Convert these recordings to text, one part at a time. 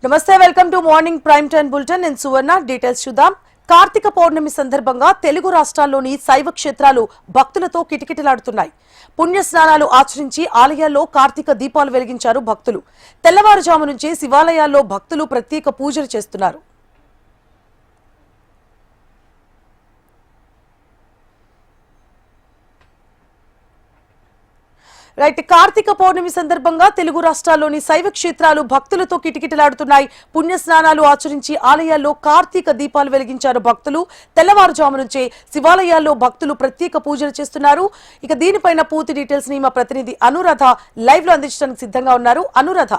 నమస్తే, welcome to morning prime time bulletin. నేను సువర్ణ. Details చూద్దాం. కార్తీక పౌర్ణమి సందర్భంగా తెలుగు రాష్ట్రాల్లోని శైవ క్షేత్రాలు భక్తులతో కిటకిటలాడుతున్నాయి. పుణ్య స్నానాలు ఆచరించి ఆలయాల్లో కార్తీక దీపాలు వెలిగించారు భక్తులు. తెల్లవారుజాము నుంచి శివాలయాల్లో భక్తులు ప్రత్యేక పూజలు చేస్తున్నారు. రైట్, కార్తీక పౌర్ణమి సందర్భంగా తెలుగు రాష్ట్రాల్లోని శైవ క్షేత్రాలు భక్తులతో కిటకిటలాడుతున్నాయి. పుణ్య స్నానాలు ఆచరించి ఆలయాల్లో కార్తీక దీపాలు వెలిగించారు భక్తులు. తెల్లవారుజాము నుంచే శివాలయాల్లో భక్తులు ప్రత్యేక పూజలు చేస్తున్నారు. ఇక దీనిపైన పూర్తి డీటెయిల్స్ ని మా ప్రతినిధి అనురాధ లైవ్ లో అందించడానికి సిద్ధంగా ఉన్నారు. అనురాధ,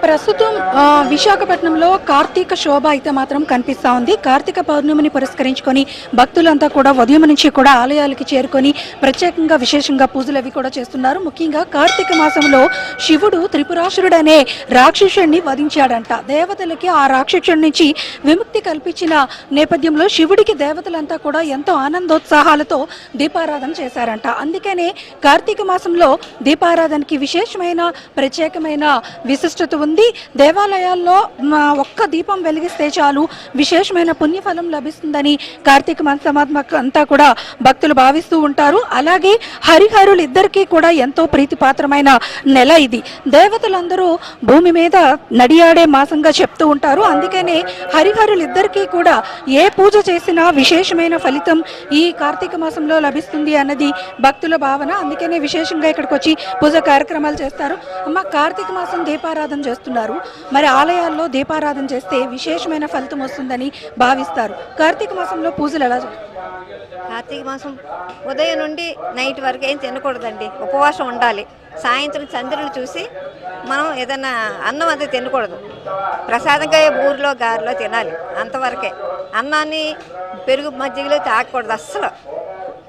ప్రస్తుతం విశాఖపట్నంలో కార్తీక శోభ అయితే మాత్రం కనిపిస్తా ఉంది. కార్తీక పౌర్ణమిని పురస్కరించుకొని భక్తులంతా కూడా ఉదయం నుంచి కూడా ఆలయాలకి చేరుకొని ప్రత్యేకంగా విశేషంగా పూజలు అవి కూడా చేస్తున్నారు. ముఖ్యంగా కార్తీక మాసంలో శివుడు త్రిపురాసురుడనే రాక్షసుడిని వధించాడంట. దేవతలకి ఆ రాక్షసుడి నుంచి విముక్తి కల్పించిన నేపథ్యంలో శివుడికి దేవతలంతా కూడా ఎంతో ఆనందోత్సాహాలతో దీపారాధన చేశారంట. అందుకనే కార్తీక మాసంలో దీపారాధనకి విశేషమైన ప్రత్యేకమైన విశిష్టత ఉంది. దేవాలయాల్లో ఒక్క దీపం వెలిగిస్తే చాలు విశేషమైన పుణ్యఫలం లభిస్తుందని కార్తీక మాసమాత్మక అంతా కూడా భక్తులు భావిస్తూ ఉంటారు. అలాగే హరిహరులు ఇద్దరికీ కూడా ఎంతో ప్రీతిపాత్రమైన నెల ఇది. దేవతలందరూ భూమి మీద నడియాడే మాసంగా చెప్తూ ఉంటారు. అందుకనే హరిహరులు ఇద్దరికీ కూడా ఏ పూజ చేసినా విశేషమైన ఫలితం ఈ కార్తీక మాసంలో లభిస్తుంది అన్నది భక్తుల భావన. అందుకనే విశేషంగా ఇక్కడికి వచ్చి పూజ కార్యక్రమాలు చేస్తారు. అమ్మ, కార్తీక మాసం దీపారాధన చేస్తున్నారు. మరి ఆలయాల్లో దీపారాధన చేస్తే విశేషమైన ఫలితం వస్తుందని భావిస్తారు. కార్తీక మాసంలో పూజలు ఎలా చేస్తారు? కార్తీక మాసం ఉదయం నుండి నైట్ వరకు ఏం తినకూడదండి, ఉపవాసం ఉండాలి. సాయంత్రం చంద్రులు చూసి మనం ఏదైనా అన్నం అది తినకూడదు. ప్రసాదంగా ఊరిలో గారిలో తినాలి, అంతవరకే. అన్నాన్ని పెరుగు మజ్జిగలో తాగకూడదు, అస్సలు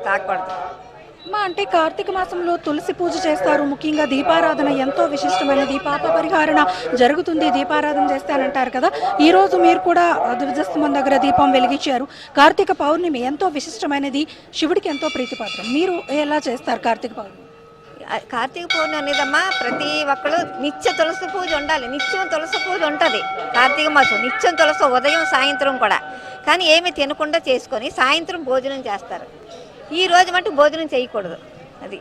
తాగకూడదు. అంటే కార్తీక మాసంలో తులసి పూజ చేస్తారు. ముఖ్యంగా దీపారాధన ఎంతో విశిష్టమైనది. పాప పరిహారణ జరుగుతుంది దీపారాధన చేస్తానంటారు కదా. ఈ రోజు మీరు కూడా ధ్వజస్తంభం దగ్గర దీపం వెలిగించారు. కార్తీక పౌర్ణమి ఎంతో విశిష్టమైనది, శివుడికి ఎంతో ప్రీతిపాత్రం. మీరు ఎలా చేస్తారు కార్తీక పౌర్ణమి? కార్తీక పౌర్ణమి అనేదమ్మా ప్రతి ఒక్కరు నిత్య తులసి పూజ ఉండాలి. నిత్యం తులసి పూజ ఉంటుంది కార్తీక మాసం. నిత్యం తులసి ఉదయం సాయంత్రం కూడా. కానీ ఏమీ తినకుండా చేసుకొని సాయంత్రం భోజనం చేస్తారు. ఈ రోజు మటు భోజనం చేయకూడదు. అది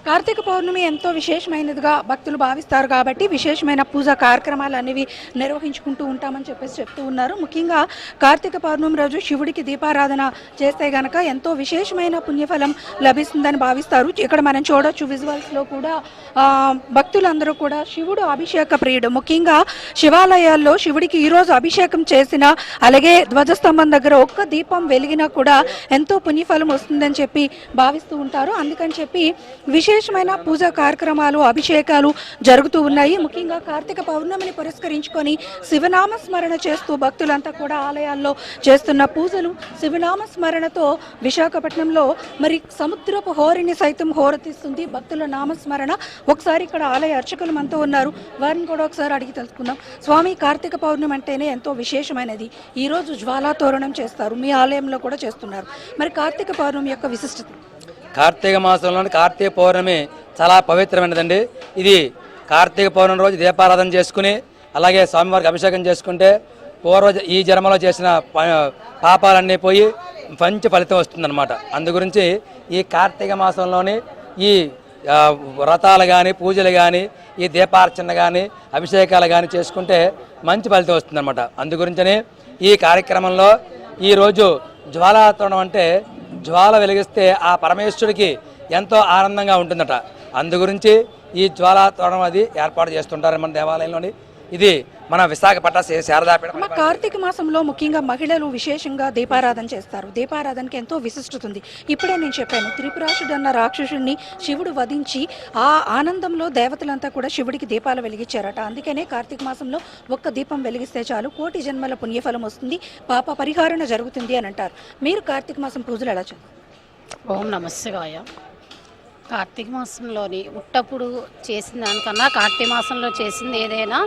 కార్తీక పౌర్ణమి ఎంతో విశేషమైనదిగా భక్తులు భావిస్తారు కాబట్టి విశేషమైన పూజా కార్యక్రమాలు అనేవి నిర్వహించుకుంటూ ఉంటామని చెప్పేసి చెప్తూ ఉన్నారు. ముఖ్యంగా కార్తీక పౌర్ణమి రోజు శివుడికి దీపారాధన చేస్తే గనక ఎంతో విశేషమైన పుణ్యఫలం లభిస్తుందని భావిస్తారు. ఇక్కడ మనం చూడొచ్చు విజువల్స్లో కూడా భక్తులందరూ కూడా శివుడు అభిషేక ప్రియుడు. ముఖ్యంగా శివాలయాల్లో శివుడికి ఈరోజు అభిషేకం చేసిన, అలాగే ధ్వజస్తంభం దగ్గర ఒక్క దీపం వెలిగినా కూడా ఎంతో పుణ్యఫలం వస్తుందని చెప్పి భావిస్తూ ఉంటారు. అందుకని చెప్పి విశేషమైన పూజా కార్యక్రమాలు, అభిషేకాలు జరుగుతూ ఉన్నాయి. ముఖ్యంగా కార్తీక పౌర్ణమిని పురస్కరించుకొని శివనామ స్మరణ చేస్తూ భక్తులంతా కూడా ఆలయాల్లో చేస్తున్న పూజలు, శివనామ స్మరణతో విశాఖపట్నంలో మరి సముద్రపు హోరిని సైతం హోరెత్తిస్తుంది భక్తుల నామస్మరణ. ఒకసారి ఇక్కడ ఆలయ అర్చకులు మనతో ఉన్నారు, వారిని కూడా ఒకసారి అడిగి తెలుసుకుందాం. స్వామి, కార్తీక పౌర్ణమి అంటేనే ఎంతో విశేషమైనది. ఈరోజు జ్వాలా తోరణం చేస్తారు, మీ ఆలయంలో కూడా చేస్తున్నారు. మరి కార్తీక పౌర్ణమి యొక్క విశిష్టత? కార్తీక మాసంలోని కార్తీక పౌర్ణమి చాలా పవిత్రమైనదండి. ఇది కార్తీక పౌర్ణమి రోజు దీపారాధన చేసుకుని అలాగే స్వామివారికి అభిషేకం చేసుకుంటే ఈ జన్మలో చేసిన పాపాలన్నీ పోయి మంచి ఫలితం వస్తుందన్నమాట. అందుగురించి ఈ కార్తీక మాసంలోని ఈ వ్రతాలు కానీ, పూజలు కానీ, ఈ దీపార్చన కానీ, అభిషేకాలు కానీ చేసుకుంటే మంచి ఫలితం వస్తుందన్నమాట. అందుగురించని ఈ కార్యక్రమంలో ఈరోజు జ్వాలాతోరణం అంటే జ్వాల వెలిగిస్తే ఆ పరమేశ్వరుడికి ఎంతో ఆనందంగా ఉంటుందట. అందుగురించి ఈ జ్వాలా తోరణం అది ఏర్పాటు చేస్తుంటారు మన దేవాలయంలోని. ఇది మన విశాఖపట్నం శారదాపీఠం. కార్తీక మాసంలో ముఖ్యంగా మహిళలు విశేషంగా దీపారాధన చేస్తారు. దీపారాధనకి ఎంతో విశిష్టత ఉంది. ఇప్పుడే నేను చెప్పాను, త్రిపురాసుడు అన్న రాక్షసుడిని శివుడు వధించి ఆ ఆనందంలో దేవతలంతా కూడా శివుడికి దీపాలు వెలిగించారట. అందుకనే కార్తీక మాసంలో ఒక్క దీపం వెలిగిస్తే చాలు కోటి జన్మల పుణ్యఫలం వస్తుంది, పాప పరిహారణ జరుగుతుంది అని అంటారు. మీరు కార్తీక మాసం పూజలు ఎలా చేస్తారు? ఓం నమః శివాయ. కార్తీక మాసంలోని ఉట్టప్పుడు చేసిన దానికన్నా కార్తీక మాసంలో చేసింది ఏదైనా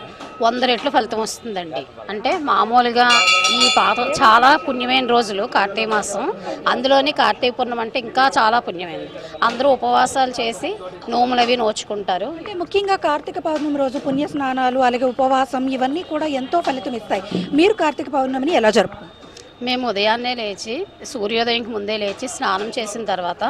100 రెట్లు ఫలితం వస్తుందండి. అంటే మామూలుగా ఈ చాలా పుణ్యమైన రోజులు కార్తీక మాసం, అందులోని కార్తీక పూర్ణం అంటే ఇంకా చాలా పుణ్యమైనది. అందరూ ఉపవాసాలు చేసి నోములు అవి నోచుకుంటారు. అంటే ముఖ్యంగా కార్తీక పౌర్ణమి రోజు పుణ్య స్నానాలు అలాగే ఉపవాసం ఇవన్నీ కూడా ఎంతో ఫలితం ఇస్తాయి. మీరు కార్తీక పౌర్ణమిని ఎలా జరుపుకుంటారు? మేము ఉదయాన్నే లేచి సూర్యోదయంకి ముందే లేచి స్నానం చేసిన తర్వాత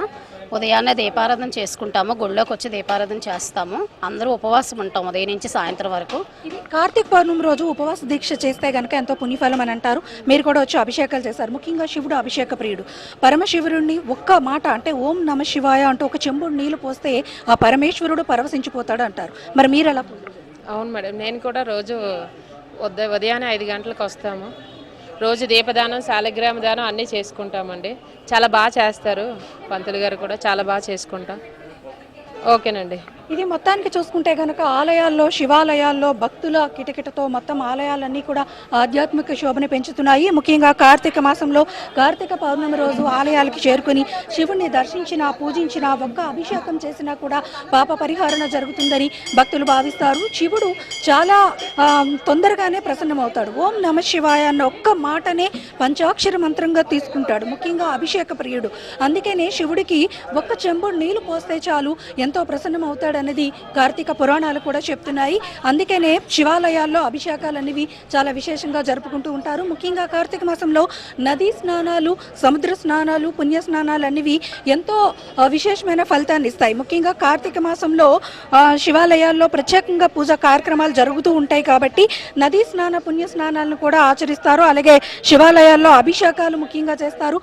ఉదయాన్నే దీపారాధన చేసుకుంటాము. గుళ్ళోకి వచ్చి దీపారాధన చేస్తాము. అందరూ ఉపవాసం ఉంటాం ఉదయం నుంచి సాయంత్రం వరకు. ఇది కార్తీక పౌర్ణమి రోజు ఉపవాస దీక్ష చేస్తే కనుక ఎంతో పుణ్యఫలం అని అంటారు. మీరు కూడా వచ్చి అభిషేకాలు చేశారు. ముఖ్యంగా శివుడు అభిషేక ప్రియుడు. పరమశివుడిని ఒక్క మాట అంటే ఓం నమ శివాయ అంటూ ఒక చెంబుడు నీళ్లు పోస్తే ఆ పరమేశ్వరుడు పరవశించిపోతాడు అంటారు. మరి మీరు ఎలా? అవును మేడం, నేను కూడా రోజు ఉదయాన్నే 5 గంటలకు వస్తాము. రోజు దీపదానం, శాలిగ్రామ దానం అన్నీ చేసుకుంటామండి. చాలా బాగా చేస్తారు పంతులు గారు కూడా, చాలా బాగా చేసుకుంటాం. ఓకేనండి. ఇది మొత్తానికి చూసుకుంటే కనుక ఆలయాల్లో, శివాలయాల్లో భక్తుల కిటకిటతో మొత్తం ఆలయాలన్నీ కూడా ఆధ్యాత్మిక శోభని పెంచుతున్నాయి. ముఖ్యంగా కార్తీక మాసంలో కార్తీక పౌర్ణమి రోజు ఆలయాలకి చేరుకుని శివుణ్ణి దర్శించినా, పూజించినా, ఒక్క అభిషేకం చేసినా కూడా పాప పరిహారణ జరుగుతుందని భక్తులు భావిస్తారు. శివుడు చాలా తొందరగానే ప్రసన్నమవుతాడు. ఓం నమ శివాయ అన్న ఒక్క మాటనే పంచాక్షర మంత్రంగా తీసుకుంటాడు. ముఖ్యంగా అభిషేక ప్రియుడు. అందుకనే శివుడికి ఒక్క చెంబుడు నీళ్లు పోస్తే చాలు ఎంతో ప్రసన్నమవుతాడు అనేది కార్తీక పురాణాలు కూడా చెప్తున్నాయి. అందుకనే శివాలయాల్లో అభిషేకాలు అనేవి చాలా విశేషంగా జరుపుకుంటూ ఉంటారు. ముఖ్యంగా కార్తీక మాసంలో నదీ స్నానాలు, సముద్ర స్నానాలు, పుణ్య స్నానాలు అనేవి ఎంతో విశేషమైన ఫలితాన్ని ఇస్తాయి. ముఖ్యంగా కార్తీక మాసంలో శివాలయాల్లో ప్రత్యేకంగా పూజా కార్యక్రమాలు జరుగుతూ ఉంటాయి కాబట్టి నదీ స్నాన, పుణ్య స్నానాలను కూడా ఆచరిస్తారు. అలాగే శివాలయాల్లో అభిషేకాలు ముఖ్యంగా చేస్తారు.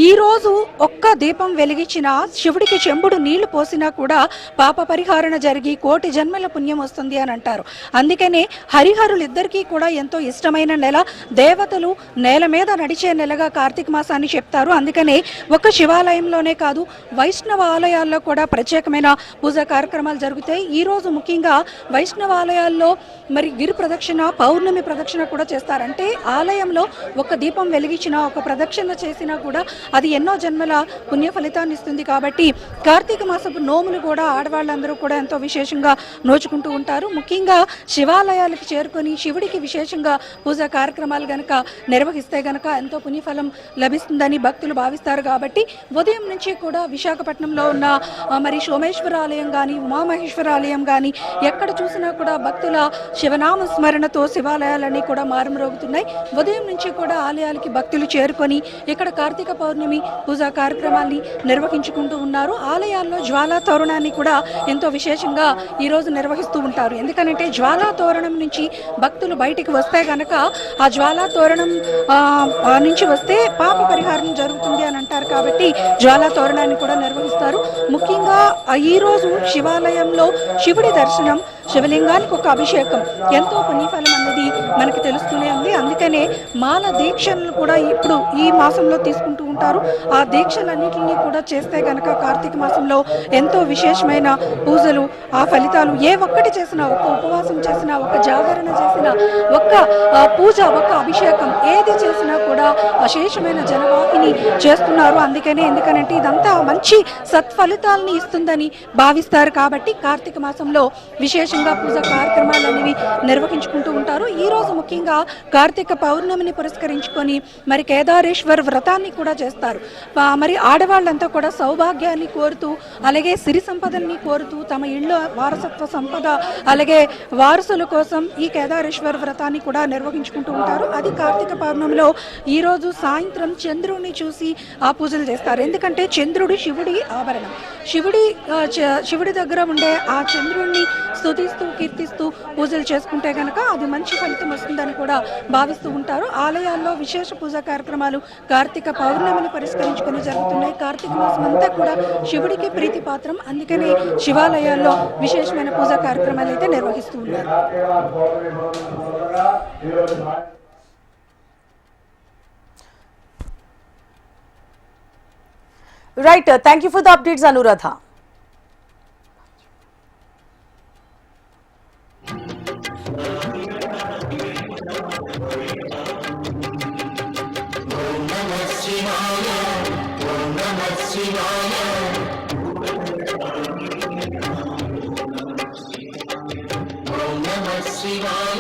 ఈరోజు ఒక్క దీపం వెలిగించిన శివుడికి చెంబుడు నీళ్లు పోసినా కూడా పాప పరిహారణ జరిగి కోటి జన్మల పుణ్యం వస్తుంది అని అంటారు. అందుకనే హరిహరులిద్దరికీ కూడా ఎంతో ఇష్టమైన నెల, దేవతలు నేల మీద నడిచే నెలగా కార్తీక మాసాన్ని చెప్తారు. అందుకనే ఒక శివాలయంలోనే కాదు, వైష్ణవ ఆలయాల్లో కూడా ప్రత్యేకమైన పూజా కార్యక్రమాలు జరుగుతాయి. ఈరోజు ముఖ్యంగా వైష్ణవ ఆలయాల్లో మరి గిరి ప్రదక్షిణ, పౌర్ణమి ప్రదక్షిణ కూడా చేస్తారంటే ఆలయంలో ఒక దీపం వెలిగించినా, ఒక ప్రదక్షిణ చేసినా కూడా అది ఎన్నో జన్మల పుణ్య ఫలితాన్ని ఇస్తుంది. కాబట్టి కార్తీక మాసపు నోములు కూడా ఆడవాళ్ళందరూ కూడా ఎంతో విశేషంగా నోచుకుంటూ ఉంటారు. ముఖ్యంగా శివాలయాలకు చేరుకొని శివుడికి విశేషంగా పూజా కార్యక్రమాలు గనక నిర్వహిస్తే గనక ఎంతో పుణ్యఫలం లభిస్తుందని భక్తులు భావిస్తారు. కాబట్టి ఉదయం నుంచి కూడా విశాఖపట్నంలో ఉన్న మరి సోమేశ్వర ఆలయం కానీ, ఉమామహేశ్వర ఆలయం కానీ ఎక్కడ చూసినా కూడా భక్తుల శివనామ స్మరణతో శివాలయాలన్నీ కూడా మారుమ్రోగుతున్నాయి. ఉదయం నుంచి కూడా ఆలయాలకి భక్తులు చేరుకొని ఇక్కడ కార్తీక పౌర్ణమి పూజా కార్యక్రమాన్ని నిర్వహించుకుంటూ ఉన్నారు. ఆలయాల్లో జ్వాలా తోరణాన్ని కూడా ఎంతో విశేషంగా ఈరోజు నిర్వహిస్తూ ఉంటారు. ఎందుకంటే జ్వాలా తోరణం నుంచి భక్తులు బయటికి వస్తే కనుక ఆ జ్వాలా తోరణం నుంచి వస్తే పాప పరిహారం జరుగుతుంది అని అంటారు. కాబట్టి జ్వాలా తోరణాన్ని కూడా నిర్వహిస్తారు. ముఖ్యంగా ఈరోజు శివాలయంలో శివుడి దర్శనం, శివలింగానికి ఒక అభిషేకం ఎంతో పుణ్యఫలం అన్నది మనకి తెలుస్తూనే ఉంది. అందుకనే మాల దీక్షలను కూడా ఇప్పుడు ఈ మాసంలో తీసుకుంటూ ఉంటారు. ఆ దీక్షలన్నింటినీ కూడా చేస్తే కనుక కార్తీక మాసంలో ఎంతో విశేషమైన పూజలు, ఆ ఫలితాలు ఏ ఒక్కటి చేసినా, ఒక ఉపవాసం చేసినా, ఒక జాగరణ చేసినా, ఒక్క పూజ, ఒక అభిషేకం ఏది చేసినా కూడా అశేషమైన జనవాహిని చేస్తున్నారు. ఎందుకనంటే ఇదంతా మంచి సత్ఫలితాలని ఇస్తుందని భావిస్తారు. కాబట్టి కార్తీక మాసంలో విశేషంగా పూజ కార్యక్రమాలు అనేవి నిర్వహించుకుంటూ ఉంటారు. ఈ రోజు ముఖ్యంగా కార్తీక పౌర్ణమిని పురస్కరించుకొని మరి కేదారేశ్వర వ్రతాన్ని కూడా చేస్తారు. మరి ఆడవాళ్ళంతా కూడా సౌభాగ్యాన్ని కోరుతూ, అలాగే సిరి సంపదల్ని కోరుతూ, తమ ఇళ్ళు వారసత్వ సంపద, అలాగే వారసుల కోసం ఈ కేదారేశ్వర వ్రతాన్ని కూడా నిర్వహించుకుంటూ ఉంటారు. అది కార్తీక పౌర్ణమిలో ఈరోజు సాయంత్రం చంద్రుడిని చూసి ఆ పూజలు చేస్తారు. ఎందుకంటే చంద్రుడు శివుడి ఆభరణం. శివుడి దగ్గర ఉండే ఆ చంద్రుడిని స్తుతిస్తూ, కీర్తిస్తూ పూజలు చేసుకుంటే కనుక అది మంచి ఫలితం వస్తుందని కూడా భావిస్తూ ఉంటారు. ఆలయాల్లో విశేష పూజా కార్యక్రమాలు కార్తీక పౌర్ణమిని పురస్కరించుకొని జరుగుతున్నాయి. కార్తీక మాసం అంతా కూడా శివుడికి ప్రీతి పాత్రం. అందుకనే శివాలయాల్లో విశేషమైన పూజా కార్యక్రమాలు అయితే నిర్వహిస్తూ ఉన్నారు. Right. Thank you for the updates, Anuradha. Om Namah Shivaya. శివాయ